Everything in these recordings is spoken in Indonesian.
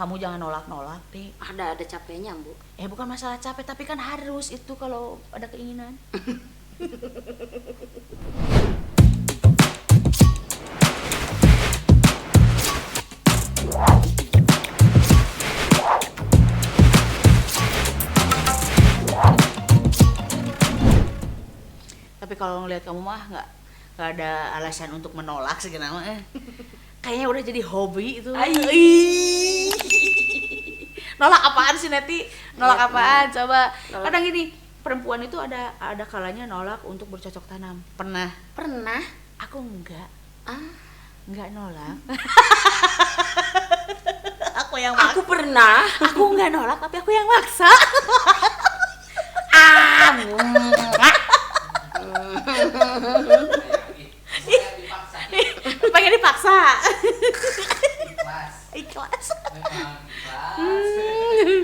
kamu jangan nolak-nolak deh. Ada capeknya, Bu. Bukan masalah capek, tapi kan harus itu kalau ada keinginan. Tapi kalau ngelihat kamu mah nggak ada alasan untuk menolak sebenarnya. Kayaknya udah jadi hobi itu. Nolak apaan sih Neti? Nolak apaan? Coba. Nolak. Kadang gini, perempuan itu ada kalanya nolak untuk bercocok tanam. Pernah? Aku enggak. Enggak nolak. Aku yang maksa. Aku pernah. Aku enggak nolak, tapi aku yang maksa. Pengen dipaksa. Ikhlas.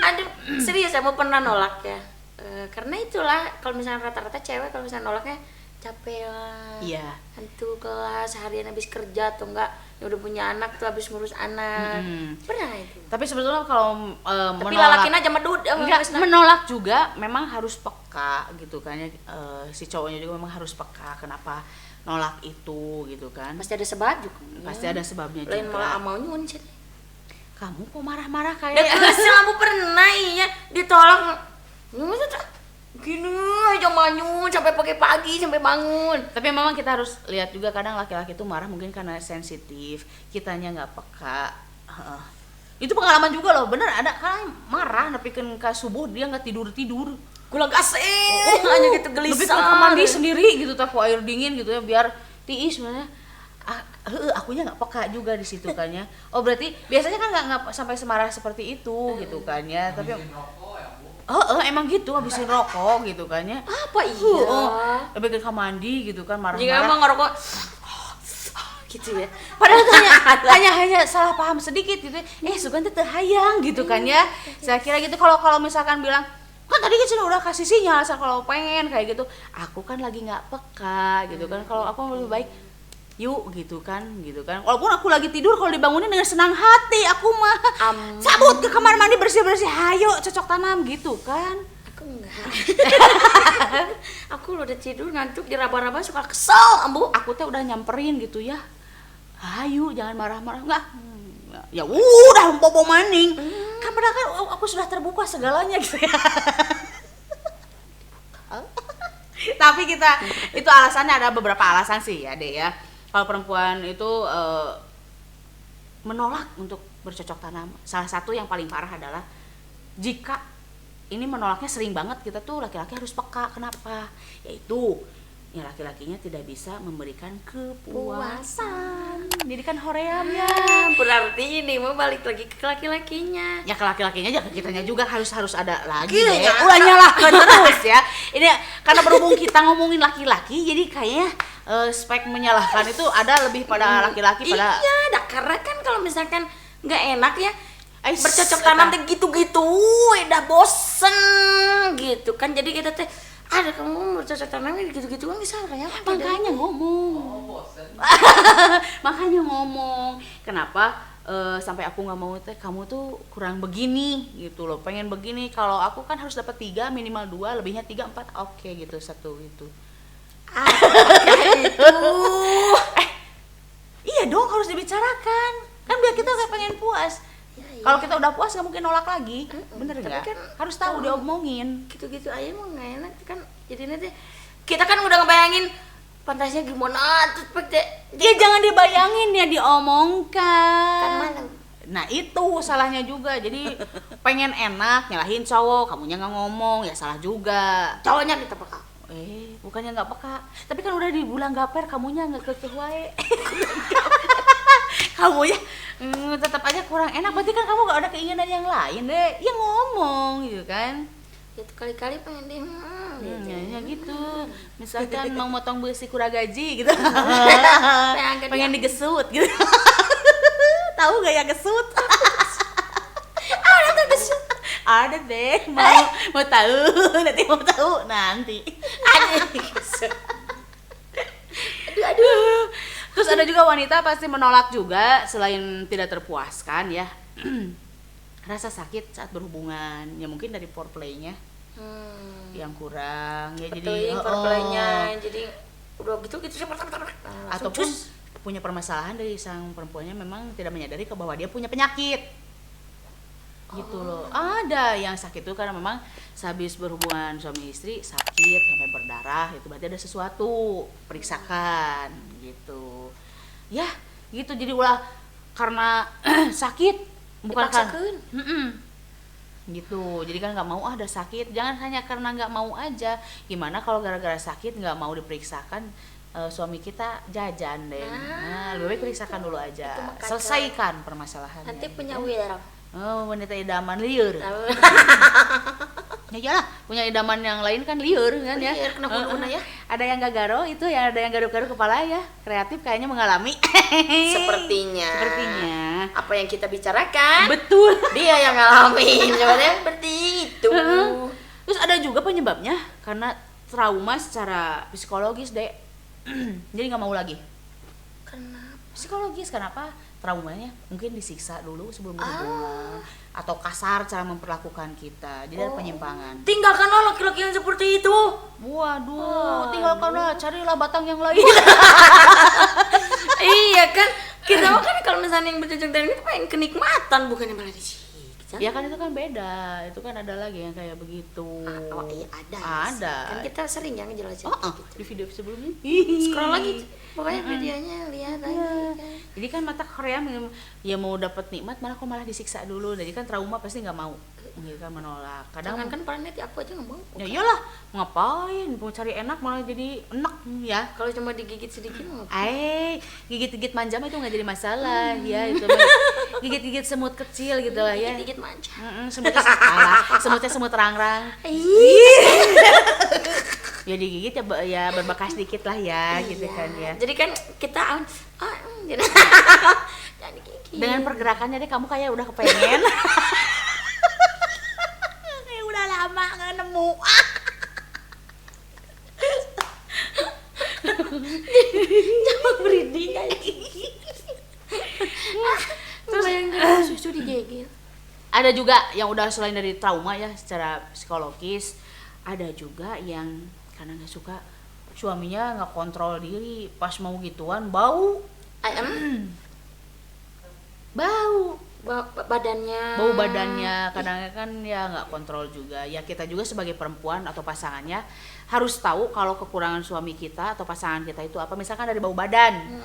Aduh, serius saya mau pernah nolak ya. Karena itulah kalau misalnya rata-rata cewek kalau misalnya nolaknya capek lah. Iya. Hantu kelas seharian habis kerja atau enggak yang udah punya anak tuh habis ngurus anak. Pernah itu. Tapi sebetulnya kalau Tapi menolak, lalakin aja medut. menolak juga memang harus peka gitu kan ya. Si cowoknya juga memang harus peka kenapa nolak itu gitu kan. Pasti ada sebab juga. Pasti ada sebabnya Lain juga. malah amaunya uncet. Kamu kok marah-marah kayak Dan kamu pernah iya ditolak. Gini aja manyun sampai pagi sampai bangun. Tapi memang kita harus lihat juga kadang laki-laki itu marah mungkin karena sensitif, kitanya nggak peka. Itu pengalaman juga loh, bener ada kan marah nepikeun ka subuh dia nggak tidur. Gula gasing hanya gitu gelisah. Lebih ke mandi sendiri gitu ku air dingin gitu ya biar tiis sebenarnya. Akunya nggak peka juga di situ kan ya. Oh berarti biasanya kan nggak sampai semarah seperti itu gitu kan ya. Tapi emang gitu habisin rokok gitu kan ya. Apa iya? Lebih ke mandi gitu kan marah-marah. Jika emang ngerokok gitu ya. Padahal hanya salah paham sedikit gitu. Sugan teh teu hayang gitu kan ya. Saya kira gitu kalau misalkan bilang kan tadi kan udah kasih sinyal asal kalau pengen kayak gitu. Aku kan lagi nggak peka gitu kan. Kalau aku lebih baik yuk gitu kan. Walaupun aku lagi tidur kalau dibangunin dengan senang hati aku mah cabut ke kamar mandi bersih-bersih hayo cocok tanam gitu kan. Aku enggak. Aku udah tidur ngantuk diraba-raba suka kesel ambu. Aku teh udah nyamperin gitu ya. Hayu jangan marah-marah enggak. Ya udah bobo maning. Kan padahal kan aku sudah terbuka segalanya gitu ya. Tapi itu alasannya ada beberapa alasan sih ya Dek ya. Kalau perempuan itu menolak untuk bercocok tanam, salah satu yang paling parah adalah jika ini menolaknya sering banget, kita tuh laki-laki harus peka. Kenapa? Yaitu ya laki-lakinya tidak bisa memberikan kepuasan. Jadi kan hoream ya. Berarti ini mau balik lagi ke laki-lakinya. Ya ke laki-lakinya aja ke kitanya juga harus ada lagi deh. Ulah nyalahkan terus ya. Ini karena berhubung kita ngomongin laki-laki, jadi kayaknya spek menyalahkan itu ada lebih pada laki-laki pada. Iya, karena kan kalau misalkan nggak enak ya bercocok tanam teh gitu-gitu, udah bosen gitu kan. Jadi kita teh ada kamu bercocok tanam gitu-gitu kan bisa kayak makanya ngomong. Makanya ngomong. Kenapa sampai aku nggak mau teh kamu tuh kurang begini gitu loh, pengen begini. Kalau aku kan harus dapat 3 minimal 2, lebihnya 3 4 oke gitu, 1 gitu. Itu iya dong harus dibicarakan kan biar kita kayak pengen puas. Kalau kita udah puas nggak mungkin nolak lagi, bener nggak? Kan, harus tahu diomongin. Gitu-gitu aja mah nggak enak kan. Jadi nanti kita kan udah ngebayangin pantasnya gimana tuh Ya jangan dibayangin ya diomongkan. Kan mana? Nah itu salahnya juga. Jadi pengen enak nyalahin cowok, kamunya nggak ngomong ya salah juga. Cowoknya kita peka. Bukannya nggak peka, tapi kan udah dibilang gaper, kamunya nggak kekeh wae. Kamunya tetap aja kurang enak. Berarti kan kamu nggak ada keinginan yang lain deh. Ya ngomong gitu kan. Ya kali-kali pengen deh. Ya gitu. Misalkan mau motong besi kuragaji gitu. Pengen digesut gitu. Tahu gak ya gesut? Ada tuh gesut. Ada deh, mau tahu nanti. Aduh. Terus ada juga wanita pasti menolak juga selain tidak terpuaskan ya. rasa sakit saat berhubungan, ya mungkin dari foreplaynya yang kurang ya, betul, jadi foreplaynya jadi udah gitu ataupun punya permasalahan dari sang perempuannya memang tidak menyadari bahwa dia punya penyakit gitu loh. Ada yang sakit itu karena memang sehabis berhubungan suami istri sakit sampai berdarah, itu berarti ada sesuatu, periksakan gitu ya gitu. Jadi ulah karena sakit bukan kan gitu, jadi kan nggak mau ada sakit, jangan hanya karena nggak mau aja. Gimana kalau gara-gara sakit nggak mau diperiksakan, suami kita jajan deh. Nah, lebih baik periksakan dulu aja, selesaikan permasalahannya. Nanti punya wira. Oh, wanita idaman liur. Ya iyalah, punya idaman yang lain kan liur kan ya. Liur, kenapa ya? Ada yang gagaro itu ya, ada yang garuk-garuk kepala ya. Kreatif kayaknya mengalami. Sepertinya. Apa yang kita bicarakan? Betul. Dia yang ngalamin. Sebenarnya seperti itu. Terus ada juga penyebabnya karena trauma secara psikologis, Dek. Jadi nggak mau lagi. Kenapa? Psikologis, kenapa? Traumanya mungkin disiksa dulu sebelum berhubungan, atau kasar cara memperlakukan kita, jadi ada penyimpangan. Tinggalkanlah laki-laki yang seperti itu. Waduh, tinggalkanlah, carilah batang yang lain. Iya kan, kita mah kan kalau misalnya yang bercocok tanam itu pengen kenikmatan, bukan yang malah disiksa. Ya kan itu kan beda, itu kan ada lagi yang kayak begitu. Oh iya ada. Ada. Kan kita sering yang ngejelasin gitu. Di video sebelumnya. Scroll lagi, pokoknya videonya lihat lagi. Kan. Jadi kan mata Korea ya mau dapat nikmat malah disiksa dulu. Jadi kan trauma pasti nggak mau, gitu kan, menolak. Kadang kan planet aku aja nggak mau. Ya iyalah, ngapain mau cari enak malah jadi enak ya. Kalau cuma digigit sedikit mah. Gigit-gigit manja mah itu nggak jadi masalah ya, itu gigit-gigit semut kecil gitu lah ya. Gigit manja. Semutnya semut rangrang. Ya digigit ya berbekas dikit lah ya, gitu kan ya. Jadi kan kita jangan digigit. Dengan pergerakannya deh kamu kayak udah kepengen. Kayak udah lama nggak nemu. Jangan beriding aja. Terus bayangkan susu digigit. Ada juga yang udah selain dari trauma ya secara psikologis, ada juga yang karena nggak suka suaminya nggak kontrol diri, pas mau gituan bau badannya kadang kan ya nggak kontrol juga ya. Kita juga sebagai perempuan atau pasangannya harus tahu kalau kekurangan suami kita atau pasangan kita itu apa. Misalkan dari bau badan,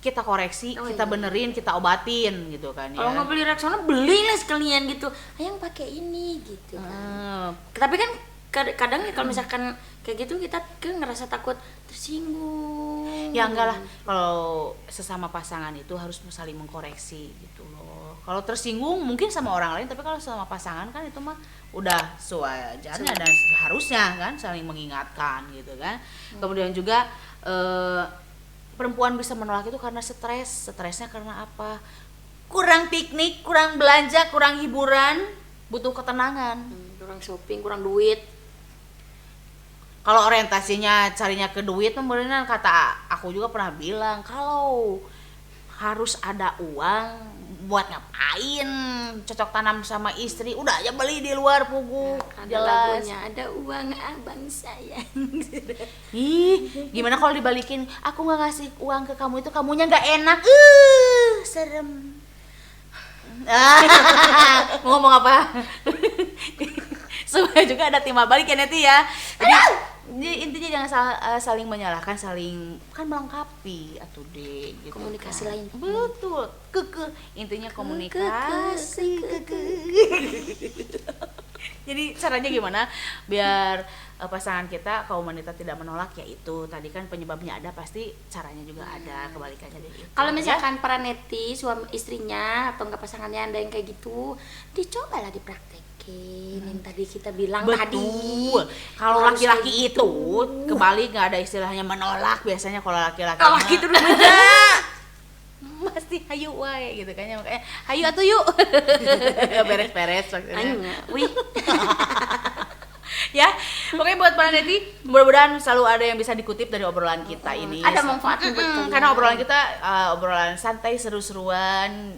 kita koreksi, kita benerin, kita obatin gitu kan ya. Kalau nggak beli Rexona, belilah sekalian gitu. Yang pakai ini gitu kan. Tapi kan kadang ya kalau misalkan kayak gitu kita ngerasa takut tersinggung. Ya enggak lah, kalau sesama pasangan itu harus saling mengkoreksi gitu loh. Kalau tersinggung mungkin sama orang lain, tapi kalau sama pasangan kan itu mah udah sewajarnya dan seharusnya kan saling mengingatkan gitu kan. Kemudian juga perempuan bisa menolak itu karena stresnya karena apa? Kurang piknik, kurang belanja, kurang hiburan, butuh ketenangan. Kurang shopping, kurang duit. Kalau orientasinya carinya ke duit, kemudian kata aku juga pernah bilang kalau harus ada uang buat ngapain, cocok tanam sama istri, udah aja beli di luar pugu. Ada lagunya, ada uang abang sayang. Gimana kalau dibalikin, aku nggak ngasih uang ke kamu itu kamunya nggak enak, serem. Mau ngomong apa? Sebenarnya juga ada timbal balik ya Neti ya. Jadi intinya jangan saling menyalahkan, saling kan melengkapi atau deh gitu. Komunikasi kan. lain. Betul. Intinya komunikasi. Jadi caranya gimana biar pasangan kita kaum wanita tidak menolak, yaitu tadi kan penyebabnya ada, pasti caranya juga ada, kebalikannya deh. Kalau misalkan para neti suami istrinya atau enggak pasangannya ada yang kayak gitu, dicobalah dipraktekin yang tadi kita bilang. Betul. Tadi. Kalau laki-laki itu kembali nggak ada istilahnya menolak, biasanya kalau laki-laki kalau laki itu beda. Pasti hayu wae gitu kan ya, makanya hayu atuh yuk. Beres-beres maksudnya. Wih. Ya, pokoknya buat para neti, mudah-mudahan selalu ada yang bisa dikutip dari obrolan kita ini. Ada manfaatnya buat kalian. Karena obrolan kita obrolan santai, seru-seruan,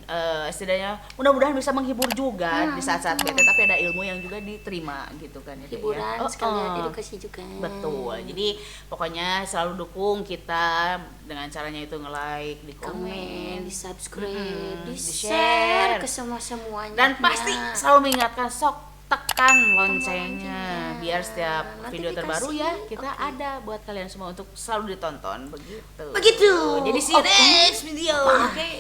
setidaknya mudah-mudahan bisa menghibur juga di saat-saat bete, tapi ada ilmu yang juga diterima gitu kan ya. Teh, Hiburan ya. sekalian edukasi juga. Betul. Jadi pokoknya selalu dukung kita dengan caranya itu nge-like, di komen, Di subscribe, di di-share share ke semuanya. dan pasti selalu mengingatkan sok tekan loncengnya biar setiap video terbaru ya kita ada buat kalian semua untuk selalu ditonton begitu. Begitu. Jadi see you next video. Oke.